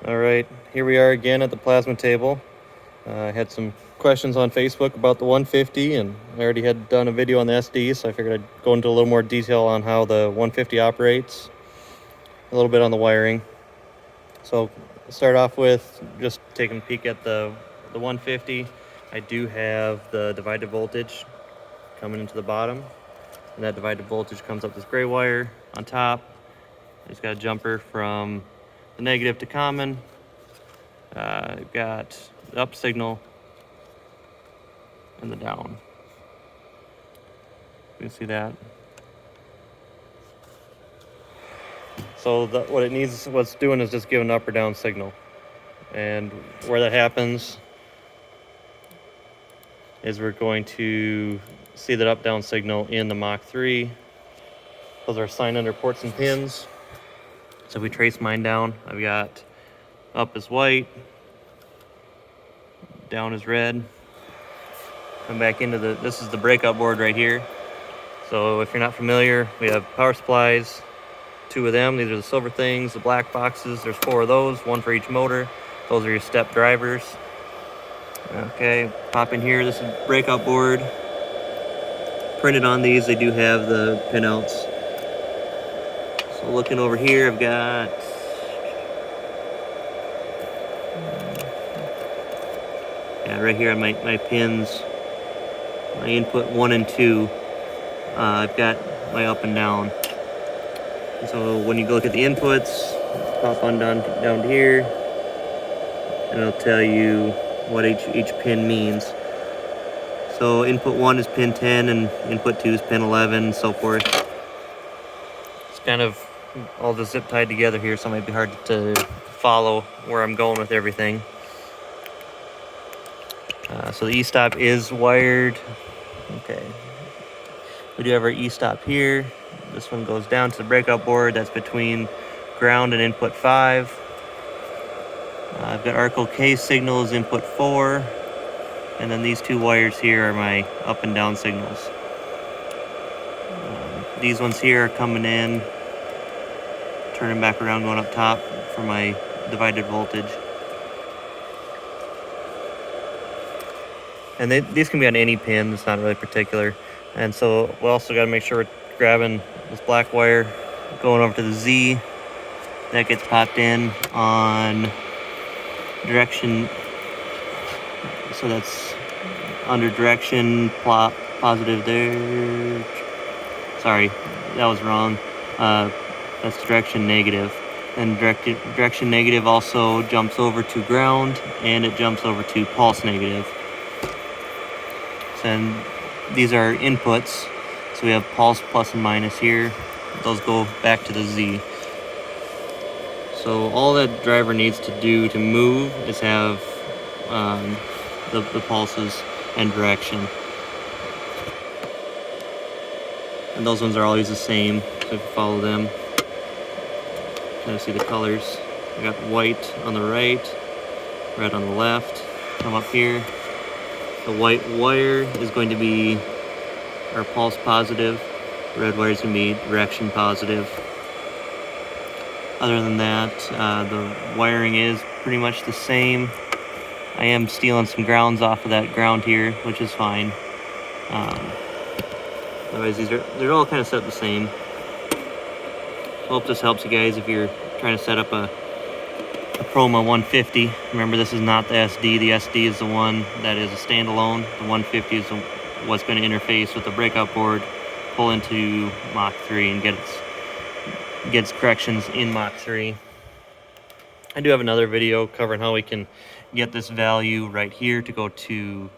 All right, here we are again at the plasma table. I had some questions on Facebook about the 150, and I already had done a video on the SD, so I figured I'd go into a little more detail on how the 150 operates, a little bit on the wiring. So start off with just taking a peek at the 150. I do have the divided voltage coming into the bottom, and that divided voltage comes up this gray wire on top. It's got a jumper from the negative to common. Got the up signal and the down. You can see that. So what it's doing is just giving an up or down signal. And where that happens is we're going to see that up-down signal in the Mach 3. Those are assigned under ports and pins. So if we trace mine down, I've got up is white, down is red. Come back into this is the breakout board right here. So if you're not familiar, we have power supplies, 2 of them. These are the silver things, the black boxes. There's 4 of those, 1 for each motor. Those are your step drivers. Okay, pop in here. This is breakout board. Printed on these, they do have the pinouts. So looking over here, I've got right here on my pins, my input 1 and 2. I've got my up and down. And so when you look at the inputs, pop on down to here, and it'll tell you what each pin means. So input 1 is pin 10, and input 2 is pin 11, and so forth. It's kind of all the zip tied together here, so it might be hard to follow where I'm going with everything. So the e-stop is wired. Okay. We do have our e-stop here. This one goes down to the breakout board. That's between ground and input 5. I've got Arco K signals, input 4. And then these 2 wires here are my up and down signals. These ones here are coming in, turning back around, going up top for my divided voltage. And these can be on any pin, it's not really particular. And so we also got to make sure we're grabbing this black wire, going over to the Z. That gets popped in on direction. So that's under direction positive there. Sorry, that was wrong. That's direction negative. And direction negative also jumps over to ground, and it jumps over to pulse negative. And these are inputs. So we have pulse plus and minus here. Those go back to the Z. So all that driver needs to do to move is have the pulses and direction. And those ones are always the same, so if you follow them, kind of see the colors. We got white on the right, red on the left. Come up here. The white wire is going to be our pulse positive. The red wire is going to be direction positive. Other than that, the wiring is pretty much the same. I am stealing some grounds off of that ground here, which is fine. Otherwise, they're all kind of set up the same. Hope this helps you guys if you're trying to set up a Proma 150. Remember, this is not the SD. The SD is the one that is a standalone. The 150 is what's going to interface with the breakout board, pull into Mach 3 and get its corrections in Mach 3. I do have another video covering how we can get this value right here to go to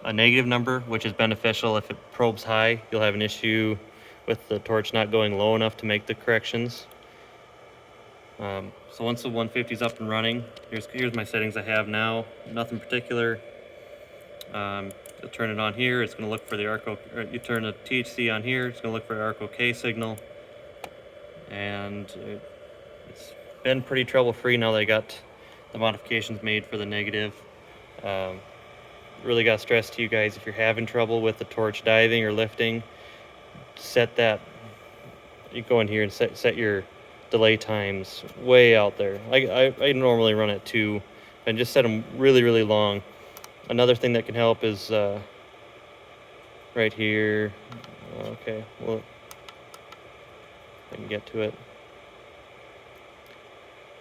a negative number, which is beneficial. If it probes high, you'll have an issue with the torch not going low enough to make the corrections. So once the 150 is up and running, here's my settings I have now. Nothing particular. You'll turn it on here. It's going to look for the Arco. Or you turn the THC on here. It's going to look for the Arco K signal, and it's been pretty trouble-free now that I got the modifications made for the negative. Really got to stress to you guys, if you're having trouble with the torch diving or lifting, set that. You go in here and set your delay times way out there. I normally run at 2 and just set them really, really long. Another thing that can help is right here. Okay, well, I can get to it.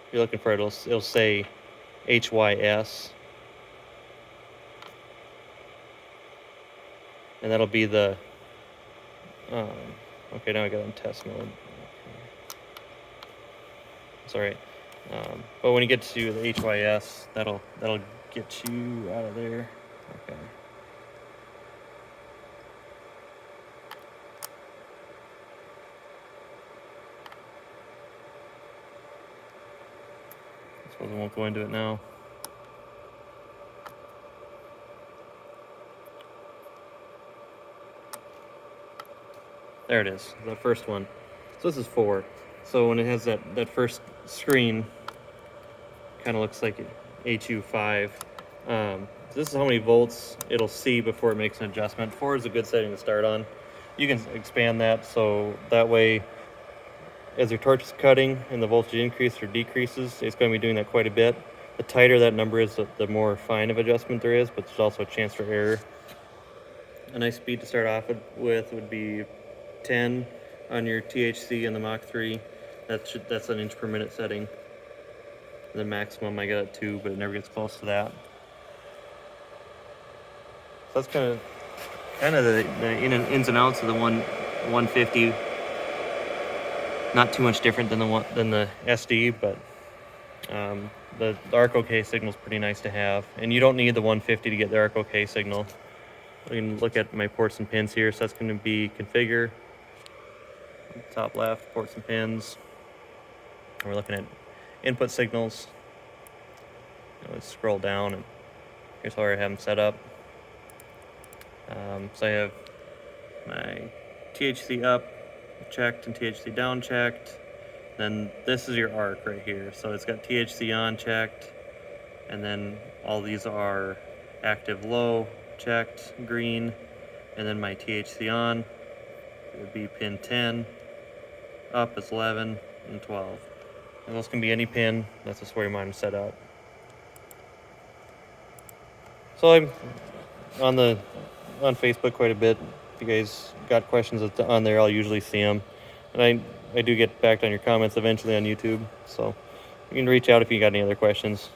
If you're looking for it, it'll say HYS. And that'll be the, okay, now I got on test mode. Sorry. But when you get to the HYS, that'll get you out of there. Okay. I suppose I won't go into it now. There it is, the first one. So this is 4. So when it has that first screen, kind of looks like HU5. This is how many volts it'll see before it makes an adjustment. 4 is a good setting to start on. You can expand that so that way as your torch is cutting and the voltage increases or decreases, it's going to be doing that quite a bit. The tighter that number is, the more fine of adjustment there is, but there's also a chance for error. A nice speed to start off with would be 10 on your THC and the Mach 3. That's an inch per minute setting. The maximum I got at 2, but it never gets close to that. So that's kind of the ins and outs of the 150. Not too much different than the SD, but the arc OK signal is pretty nice to have, and you don't need the 150 to get the arc OK signal. We can look at my ports and pins here. So that's going to be configure, top left, ports and pins. And we're looking at input signals. Let's scroll down, and here's how I have them set up. So I have my THC up checked and THC down checked. Then this is your arc right here. So it's got THC on checked, and then all these are active low checked, green, and then my THC on, it would be pin 10, up is 11, and 12. And those can be any pin, that's just where you want them set up. So I'm on Facebook quite a bit. If you guys got questions on there, I'll usually see them. And I do get back on your comments eventually on YouTube, so you can reach out if you got any other questions.